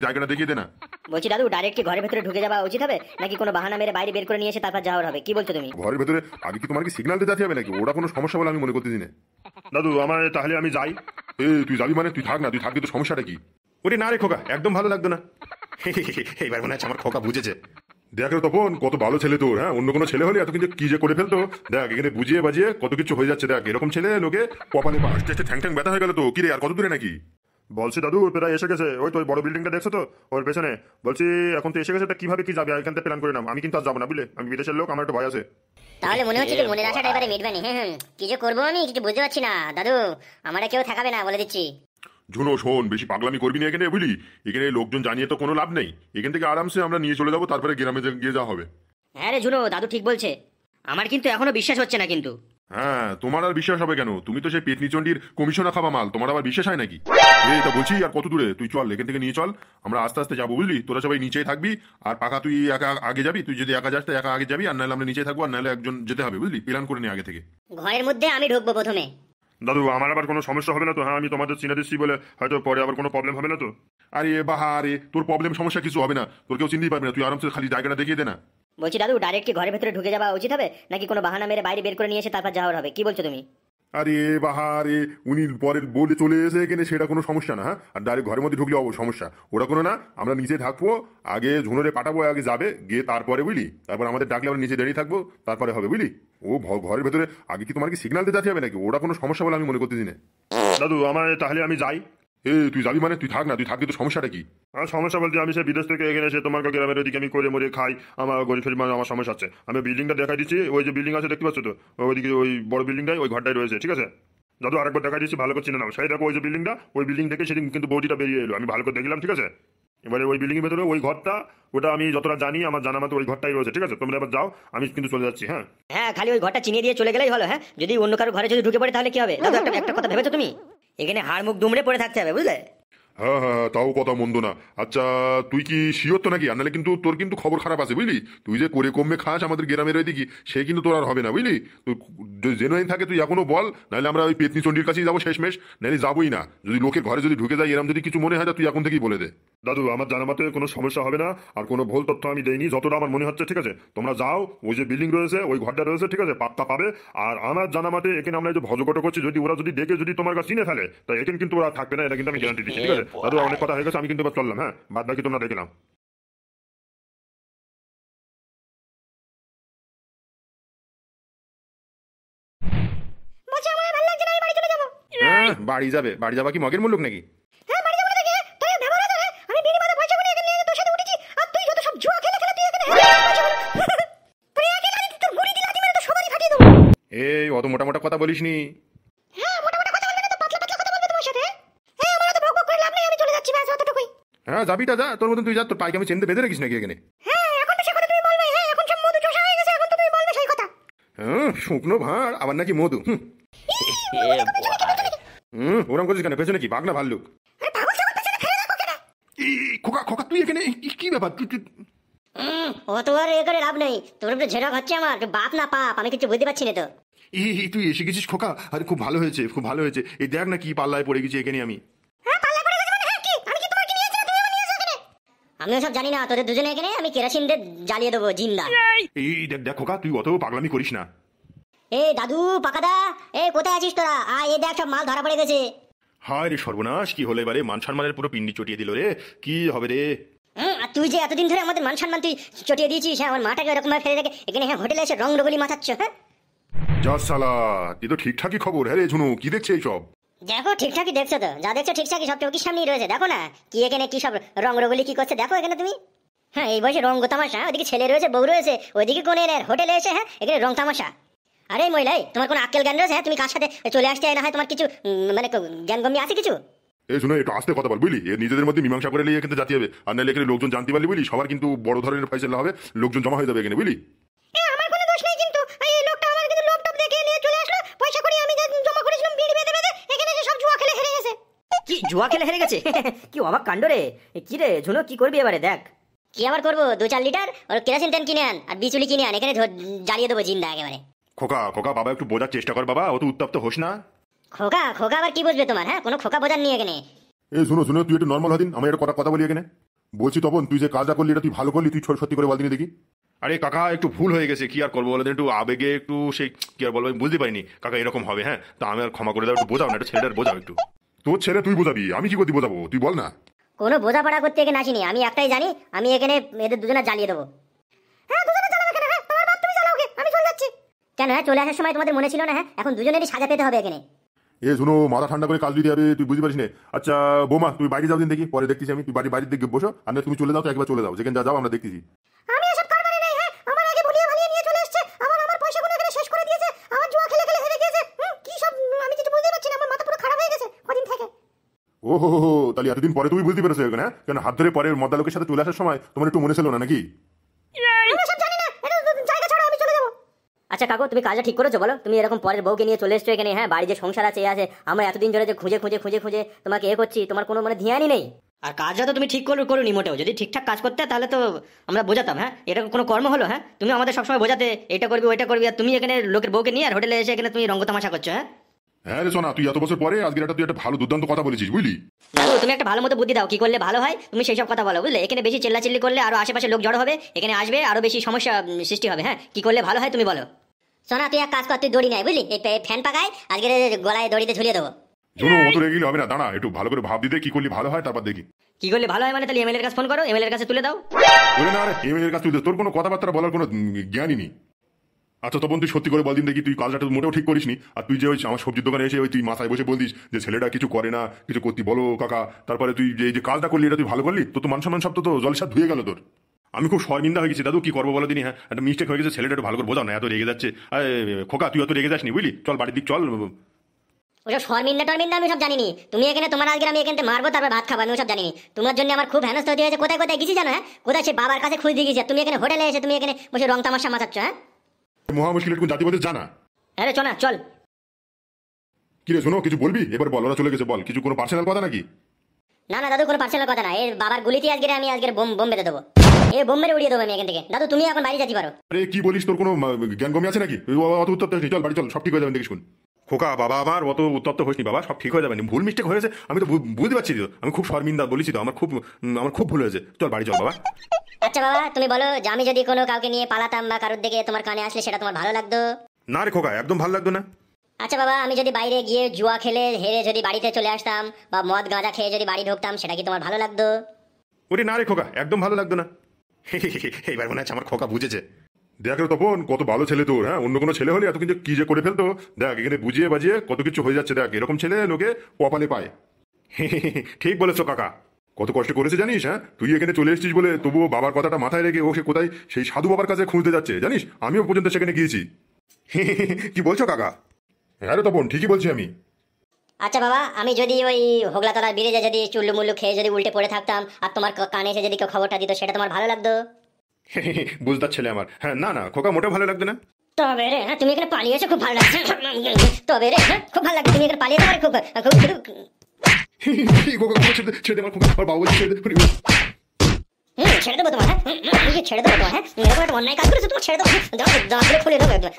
জায়গাটা দেখিয়ে দে না। বলছি দাদু, ডাইরেক্ট কি ঘরের ভেতরে ঢুকে যাওয়া উচিত হবে, নাকি কোনো বাহানা মেরে বাইরে বের করে নিয়ে এসে তারপর যাওয়ার হবে? কি বলছো তুমি? ঘরের ভেতরে আগে কি তোমার কি সিগন্যাল দিতে হবে নাকি? ওটা কোনো সমস্যা বলে আমি মনে করতেছি না। দাদু আমার তাহলে আমি যাই। তুই যাবি মানে তুই থাক না, তুই থাকবি তো সমস্যাটা কি? ওরে না রে খোকা, একদম ভালো লাগতো না। এইবার মনে হচ্ছে আমার খোকা বুঝেছে। দেখ রে তপন, কত ভালো ছেলে তোর। হ্যাঁ, অন্য কোনো ছেলে হলে এত কিন্তু কি যে করে ফেলতো। দেখ এখানে বুঝিয়ে বাজিয়ে কত কিছু হয়ে যাচ্ছে। দেখ এরকম ছেলে লোকে কপালে আসতে আসতে ঠ্যাং ঠ্যাং ব্যথা হয়ে গেল তো। কি রে, আর কত দূরে নাকি? বলছি দাদু প্রায় এসে গেছে, ওই তো ওই বড় বিল্ডিংটা দেখছো তো ওর পেছনে। বলছি এখন তো এসে গেছে, তা কিভাবে কি যাবে এখান থেকে প্ল্যান করে নাম। আমি কিন্তু আর যাবো না বুঝলে, আমি বিদেশের লোক, আমার একটু ভয় আছে। তাহলে মনে হচ্ছে কি মনের আশাটা এবারে মিটবানি। কি যে করবো আমি কিছু বুঝতে পারছি না দাদু। আমরা কেউ থাকাবে না বলে দিচ্ছি। ঝুনো শোন, বেশি পাগলামি করবি না এখানে বুঝলি। এখানে লোকজন জানিয়ে তো কোনো লাভ নেই। এখান থেকে আরামসে আমরা নিয়ে চলে যাবো, তারপরে গ্রামে গিয়ে যাওয়া হবে। হ্যাঁ রে ঝুনো, দাদু ঠিক বলছে। আমার কিন্তু এখনো বিশ্বাস হচ্ছে না কিন্তু। হ্যাঁ, তোমার আর বিশ্বাস হবে কেন? তুমি তো সেই পেতনি চন্ডির কমিশনা খাওয়া মাল, তোমার আবার বিশ্বাস হয় নাকি? এটা বলছি, আর কত দূরে? তুই চল, এখান থেকে নিয়ে চল, আমরা আস্তে আস্তে যাবো বুঝলি। তোরা সবাই নিচেই থাকবি, আর পাকা তুই একা আগে যাবি। তুই যদি একা যাস তো একা আগে যাবি, আর নাহলে আমরা নিচেই থাকবো, আর নাহলে একজন যেতে হবে বুঝলি। প্ল্যান করে নি আগে থেকে। ঘরের মধ্যে আমি ঢুকবো প্রথমে। দাদু আমার আবার কোনো সমস্যা হবে না তো? হ্যাঁ আমি তোমাদের চিনে দিচ্ছি বলে হয়তো পরে আবার কোনো প্রবলেম হবে না তো? আরে বাহা রে, তোর প্রবলেম সমস্যা কিছু হবে না, তোর কেউ চিনতেই পারবে না। তুই আরামসে খালি জায়গাটা দেখিয়ে দে না। বলছি দাদু, ডাইরেক্ট কি ঘরের ভেতরে ঢুকে যাওয়া উচিত হবে, নাকি কোনো বাহানা মেরে বাইরে বের করে নিয়ে এসে তারপর যাওয়ার হবে? কি বলছো তুমি? আরে বাহারে, উনি পরের বলে চলে এসে এখানে, সেটা কোনো সমস্যা না। হ্যাঁ, আর ডাইরেক্ট ঘরের মধ্যে ঢুকলে সমস্যা, ওটা কোনো না। আমরা নিচে থাকবো, আগে ঝুনরে পাঠাবো, আগে যাবে গিয়ে তারপরে বুঝলি। তারপর আমাদের ডাকলে আমরা নিচে দাঁড়িয়ে থাকবো, তারপরে হবে বুঝলি। ও ঘরের ভেতরে আগে কি তোমার কি সিগন্যাল দিতে হবে নাকি? ওটা কোনো সমস্যা বলে আমি মনে করতেছি না। দাদু আমার তাহলে আমি যাই। তুই যাবি মানে তুই থাক না, তুই থাকবি তো সমস্যাটা কি? আর সমস্যা বলতে আমি সে বিদেশ থেকে এখানে এসে তোমার গ্রামের ওইদিকে আমি করে মরে খাই, আমার গরিব ফেরি মানে আমার সমস্যা আছে। আমি বিল্ডিংটা দেখাই দিচ্ছি, ওই যে বিল্ডিং আছে দেখতে পাচ্ছ তো, ওইদিকে ওই বড় বিল্ডিংটাই ওই ঘরটাই রয়েছে, ঠিক আছে? দাদু আরেকবার দেখা দিচ্ছি, ভালো করে চিনে নাও। সেই দেখো ওই যে বিল্ডিংটা, ওই বিল্ডিং থেকে সেদিন কিন্তু বৌদিটা বেরিয়ে এলো, আমি ভালো করে দেখলাম, ঠিক আছে? এবারে ওই বিল্ডিং এর ভেতরে ওই ঘরটা, ওটা আমি যতটা জানি আমার জানা মতো ওই ঘরটাই রয়েছে, ঠিক আছে? তোমরা এবার যাও, আমি কিন্তু চলে যাচ্ছি। হ্যাঁ হ্যাঁ, খালি ওই ঘরটা চিনিয়ে দিয়ে চলে গেলেই হলো। হ্যাঁ, যদি অন্য কারো ঘরে যদি ঢুকে পড়ে তাহলে কি হবে? দাদু একটা কথা ভেবেছো তুমি? এখানে হাড় মুখ দুমড়ে পড়ে থাকতে হবে বুঝলে। হ্যাঁ হ্যাঁ, তাও কথা মন্দ না। আচ্ছা, তুই কি শিওর তো নাকি? আর নাহলে কিন্তু তোর কিন্তু খবর খারাপ আছে বুঝলি। তুই যে করে কমবে খাস আমাদের গ্রামের ওইদিকে, সে কিন্তু তোর আর হবে না বুঝলি। তুই জেনুইন থাকে তুই এখনো বল, নাহলে আমরা ওই পেতনি চন্ডির কাছেই যাবো শেষমেশ, নাহলে যাবোই না। যদি লোকের ঘরে যদি ঢুকে যায় এরম যদি কিছু মনে হয়, তুই এখন থেকেই বলে দে। দাদু আমার জানা মতে কোনো সমস্যা হবে না, আর কোনো ভুল তথ্য আমি দেইনি, যতটা আমার মনে হচ্ছে, ঠিক আছে? তোমরা যাও, ওই যে বিল্ডিং রয়েছে ওই ঘরটা রয়েছে, ঠিক আছে? পাত্তা পাবে। আর আমার জানা মতে এখানে আমরা এই যে ভজকট করছি, যদি ওরা যদি দেখে যদি তোমার কাছে চিনে ফেলে, তাই এখানে কিন্তু ওরা থাকবে না, এটা কিন্তু আমি গ্যারান্টি দিচ্ছি, ঠিক আছে? দাদু অনেক কথা হয়ে গেছে, আমি কিন্তু এবার চললাম। হ্যাঁ, বাদ বাকি তোমরা দেখলাম। হ্যাঁ, বাড়ি যাবে? বাড়ি যাবা কি মগের মুলুক নাকি? এই অত মোটা মোটা কথা বলিস নি। হ্যাঁ, যাবিটা যা, তোর মতন তুই যা, তোর পাইকে আমি চেনতে বেঁধে রেখিস নাকি এখানে? হ্যাঁ, শুকনো ভাঁড় আবার নাকি মধু। ওরম করছিস কেন? পেছনে কি বাঘ না ভাল্লুক? খোকা খোকা, তুই এখানে কি ব্যাপার? অত আর এ করে লাভ নেই, তোর উপরে ঝেড়ক হচ্ছে আমার। বাপ না পাপ আমি কিছু বুঝতে পারছি না তো। তুই এসে গেছিস খোকা? আরে খুব ভালো হয়েছে, খুব ভালো হয়েছে। এই দেখ না কি পাল্লায় পড়ে গেছি এখানে আমি। আমি সব জানি না, তোদের দুজনে এখানে আমি কেরোসিন দিয়ে জ্বালিয়ে দেবো জিন্দা। এই দেখ দেখ খোকা, তুই অত পাগলামি করিস না। এ দাদু পাকাদা, এ কোথায় আছিস তোরা? এ দেখ সব মাল ধরা পড়ে গেছে। হায় রে সর্বনাশ, কি হলো এবারে? মান সম্মানের পুরো পিন্ডি চটিয়ে দিল রে। কি হবে রে? আর তুই যে এতদিন ধরে আমাদের মান সম্মান তুই চটিয়ে দিয়েছিস, আমার মাটাকে এরকম ভাবে ফেলে রেখে এখানে হোটেলে এসে রং রগলি মাথাচ্ছ। হ্যাঁ যা সালা, তুই তো ঠিকঠাকই খবর। হ্যাঁ রে ঝুনু, কি দেখছে এইসব? দেখো ঠিকঠাকই দেখছো তো, যা দেখছো ঠিকঠাকই সব চৌকির সামনেই রয়েছে। দেখো না কি এখানে কি সব রং রগলি কি করছে, দেখো এখানে তুমি। হ্যাঁ, এই বয়সে রং তামাশা, ওইদিকে ছেলে রয়েছে বউ রয়েছে, ওইদিকে কোন হোটেলে এসে হ্যাঁ এখানে রং তামাশা। আরে মহিলাই, তোমার কোনো আক্কেল জ্ঞান রয়েছে? হ্যাঁ, তুমি কার সাথে চলে আসতে না হয় তোমার কিছু মানে জ্ঞান গম্য আছে কিছু? এই শুনে একটু আস্তে কথা বল বুঝলি। নিজেদের মধ্যে মীমাংসা করে নিয়ে এখানে জাতি হবে, আর নাহলে এখানে লোকজন জানতে পারলি বুঝলি, সবার কিন্তু বড় ধরনের ফয়সালা হবে, লোকজন জমা হয়ে যাবে এখানে বুঝলি। আমার কোনো দোষ নেই, কিন্তু এই লোকটা আমার কিন্তু লোকটপ দেখে নিয়ে চলে আসলো, পয়সা করে আমি জমা করেছিলাম বিড়ি বেঁধে বেঁধে, এখানে এসে সব জুয়া খেলে হেরে গেছে। কি জুয়া খেলে হেরে গেছে? কি অবাক কাণ্ড রে। কি রে ঝুনো, কি করবি এবারে? দেখ কি আবার করবো, 2-4 লিটার ওর কেরোসিন তেল কিনে আন আর বিচুলি কিনে আন, এখানে জ্বালিয়ে দেবো জিন্দা একেবারে। খোকা খোকা, বাবা একটু বোঝার চেষ্টা কর বাবা, অত উত্তপ্ত হোস না। খোকা খোকা আবার কি বুঝবে তোমার? হ্যাঁ, কোনো খোকা বোঝার নিয়ে এখানে। এই শুনো শুনো, তুই একটু নর্মাল হদিন, আমি একটা কথা বলি এখানে। বলছি তপন, তুই যে কাজটা করলি এটা তুই ভালো করলি, তুই সত্যি করে বল দিনি দেখি। আরে কাকা একটু ভুল হয়ে গেছে, কি আর করবো বলো, একটু আবেগে একটু সেই কি আর বলবো, আমি বুঝতে পারিনি কাকা এরকম হবে। হ্যাঁ, তা আমি আর ক্ষমা করে দাও, একটু বোঝাও না, একটু ছেলেটার বোঝাও একটু। তোর ছেলে তুই বোঝাবি, আমি কি করতে বোঝাবো, তুই বল না। কোনো বোঝাপড়া করতে এখানে আসিনি, আমি একটাই জানি, আমি এখানে এদের দুজনে জ্বালিয়ে দেবো। হ্যাঁ দুজনে জ্বালাবে কেন? হ্যাঁ তোমার বাপ তুমি জ্বালাও, আমি চলে যাচ্ছি। কেন হ্যাঁ, চলে আসার সময় তোমাদের মনে ছিল না? হ্যাঁ এখন দুজনেরই সাজা পেতে হবে এখানে। এ শুনো, মাথা ঠান্ডা করে কাজ দিতে হবে, তুই বুঝতে পারিস না। আচ্ছা বোমা, তুই বাইরে যাও দিন দেখি, পরে দেখতেছি আমি। তুই বাড়ির দিকে বসো, আর না তুমি চলে যাও, তো একবার চলে যাও, যেখানে যা যাও আমরা দেখতেছি। আমি এসব কারবারে নেই। হ্যাঁ আমার আগে ভুলিয়ে ভালিয়ে নিয়ে চলে এসেছে, আমার পয়সাগুলো এখানে শেষ করে দিয়েছে, আমার জুয়া খেলে খেলে হেরে গিয়েছে। কি সব আমি কিছু বুঝতে পারছি না, আমার মাথা পুরো খারাপ হয়ে গেছে কদিন থেকে। ও হো হো, তাহলে এতদিন পরে তুমি বুঝতে পেরেছো এখানে? কেন হাত ধরে পরে মদ্দা লোকের সাথে চলে আসার সময় তোমার একটু মনে ছিল না নাকি? আমি সব জানি না, এটা জায়গা ছাড়ো, আমি চলে যাবো। আচ্ছা কাকু, তুমি কাজটা ঠিক করেছো বলো? তুমি এরকম পরের বউকে নিয়ে চলে এসছো এখানে, হ্যাঁ বাড়ি যে সংসার আছে এ আছে, আমরা এতদিন ধরে যে খুঁজে খুঁজে খুঁজে খুঁজে তোমাকে এ করছি, তোমার কোনো মানে ধ্যানই নেই। আর কাজটা তো তুমি ঠিক করোনি মোটেও। যদি ঠিকঠাক কাজ করতে তাহলে তো আমরা বোঝাতাম। হ্যাঁ এটা কোনো কর্ম হলো? হ্যাঁ তুমি আমাদের সবসময় বোঝাতে এটা করবি ওইটা করবি, আর তুমি এখানে লোকের বউকে নিয়ে আর হোটেলে এসে এখানে তুমি রঙ্গ তামাশা করছো। হ্যাঁ হ্যাঁ রে সোনা, তুই এত বছর পরে আজকে তুই একটা ভালো দুর্দান্ত কথা বলেছিস বুঝলি। দাদু তুমি একটা ভালো মতো বুদ্ধি দাও, কি করলে ভালো হয় তুমি সেই সব কথা বলো বুঝলে। এখানে বেশি চিল্লাচিল্লি করলে আরো আশেপাশে লোক জড়ো হবে, এখানে আসবে আরো বেশি সমস্যা সৃষ্টি হবে। হ্যাঁ কি করলে ভালো হয় তুমি বলো। সোনা তুই এক কাজ কর, তুই দড়ি নাই বুঝলি, এই ফ্যান পাকায় আজকে গলায় দড়িতে ঝুলিয়ে দেবো। শোনো, অত রেগে গেলে হবে না, দাঁড়া একটু ভালো করে ভাব দিতে কি করলে ভালো হয় তারপর দেখি। কি করলে ভালো হয় মানে? তাহলে এমএলএর কাছে ফোন করো, এমএলএর কাছে তুলে দাও। বলে না, আরে এমএলএর কাছে তুই তোর কোনো কথাবার্তা বলার কোনো জ্ঞানই নেই। আচ্ছা তখন তুই সত্যি করে বল দিন দেখি, তুই কাজটা তো মোটেও ঠিক করিসনি। আর তুই যে ওই আমার সবজির দোকানে এসে ওই তুই মাথায় বসে বলতিস যে ছেলেটা কিছু করে না, কিছু করতে বলো কাকা, তারপরে তুই যে কাজটা করলি এটা তুই ভালো করলি, তো মান সম্মান সব তো জলসাদ ধুয়ে গেল তোর। আমি খুব শর্মিন্দা হয়ে গেছি দাদু, কি করবো বলো দিনই। হ্যাঁ একটা মিস্টেক হয়ে গেছে, ছেলেটা একটু ভালো করে বোঝাও না, এত রেগে যাচ্ছে। খোকা তুই অত রেগে যাসনি বুঝলি, চল বাড়ির দিক চল। ওসব শর্মিন্দা টর্মিন্দা আমি সব জানিনি। তুমি এখানে তোমার আজকে আমি এখানে মারবো তারপর ভাত খাবো, আমি ওসব জানিনি। তোমার জন্য আমার খুব হেনস্থা হতে হয়েছে। কোথায় কোথায় গেছি জানো? হ্যাঁ কোথায় সে বাবার কাছে খুঁজে দিয়ে গেছি, তুমি এখানে হোটেলে এসে তুমি এখানে বসে রং তামাশা মাথাচ্ছ। হ্যাঁ মহা মুশকিলের কোন জাতি বলতে জানা। হ্যাঁ রে চল না চল। কি রে শোনো, কিছু বলবি? এবার বল, ওরা চলে গেছে, বল কিছু কোনো পার্সোনাল কথা নাকি? না না দাদু, কোনো পার্সোনাল কথা না, এর বাবার গুলিতে আমি আজকে বোম বেঁধে দেবো, এ বোম মেরে উড়িয়ে দেবো আমি এখান থেকে। দাদু তুমি এখন বাড়ি যেতে পারো। আরে কি বলিস, তোর কোনো জ্ঞান কমে আছে নাকি? অত উত্তপ্ত হয়েছিস, চল বাড়ি চল, সব ঠিক হয়ে যাবে দেখিস। খোকা বাবা আমার অত উত্তপ্ত হয়েছি বাবা, সব ঠিক হয়ে যাবে, ভুল মিস্টেক হয়েছে আমি তো বুঝতে পারছি তো, আমি খুব শর্মিন্দা বলেছি তো, আমার খুব ভুল হয়েছে, চল বাড়ি চল বাবা। আচ্ছা বাবা তুমি বলো যে আমি যদি কোনো কাউকে নিয়ে পালাতাম বা কারোর দিকে তোমার কানে আসলে সেটা তোমার ভালো লাগতো? না রে খোকা, একদম ভালো লাগতো না। আচ্ছা বাবা আমি যদি বাইরে গিয়ে জুয়া খেলে হেরে যদি বাড়িতে চলে আসতাম বা মদ গাঁজা খেয়ে যদি বাড়ি ঢুকতাম, সেটা কি তোমার ভালো লাগতো? ওরে না রে খোকা, একদম ভালো লাগতো না। এইবার মনে হচ্ছে আমার খোকা বুঝেছে। দেখ রে তপন, কত ভালো ছেলে তোর। হ্যাঁ অন্য কোনো ছেলে হলে এত কিন্তু কি যে করে ফেলতো, দেখ এখানে বুঝিয়ে বাজিয়ে কত কিছু হয়ে যাচ্ছে। দেখ এরকম ছেলে লোকে কপালে পায়। ঠিক বলেছো কাকা, কত কষ্ট করেছে জানিস। হ্যাঁ তুই এখানে চলে এসেছিস বলে তবুও বাবার কথাটা মাথায় রেখে ও সে কোথায় সেই সাধু বাবার কাছে খুঁজতে যাচ্ছে জানিস, আমিও পর্যন্ত সেখানে গিয়েছি। কি বলছো কাকা? হ্যাঁ রে তপন, ঠিকই বলছি আমি। আচ্ছা বাবা আমি যদি ওই হোগলাতলার ব্রিজে যদি চুল্লু মুল্লু খেয়ে যদি উল্টে পড়ে থাকতাম আর তোমার কানে এসে যদি কেউ খবরটা দিত, সেটা তোমার ভালো লাগতো? বুঝতার ছেলে আমার। হ্যাঁ না না খোকা, মোটেও ভালো লাগতো না। তবে রে হ্যাঁ তুমি এখানে পালিয়েছো, খুব ভালো লাগছে। তবে রে হ্যাঁ খুব ভালো লাগছে, তুমি এখানে পালিয়ে যাবে খুব ছেড়ে দে আমার খোকা, আমার বাবা বলছে ছেড়ে দে। ছেড়ে দেবো তোমার। হ্যাঁ ছেড়ে দেবো তোমার। হ্যাঁ এরকম একটা অন্যায় কাজ করেছো, তোমার ছেড়ে দেবো, দাঁতগুলো খুলে দেবো একদম।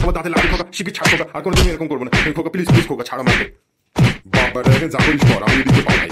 আমার দাঁতে লাগে খোকা, শিখে ছাড় খোকা, আর কোনো তুমি এরকম করবো না খোকা, প্লিজ প্লিজ খোকা ছাড় আমাকে। বাবা যা করিস কর, আমি এদিকে পালাই।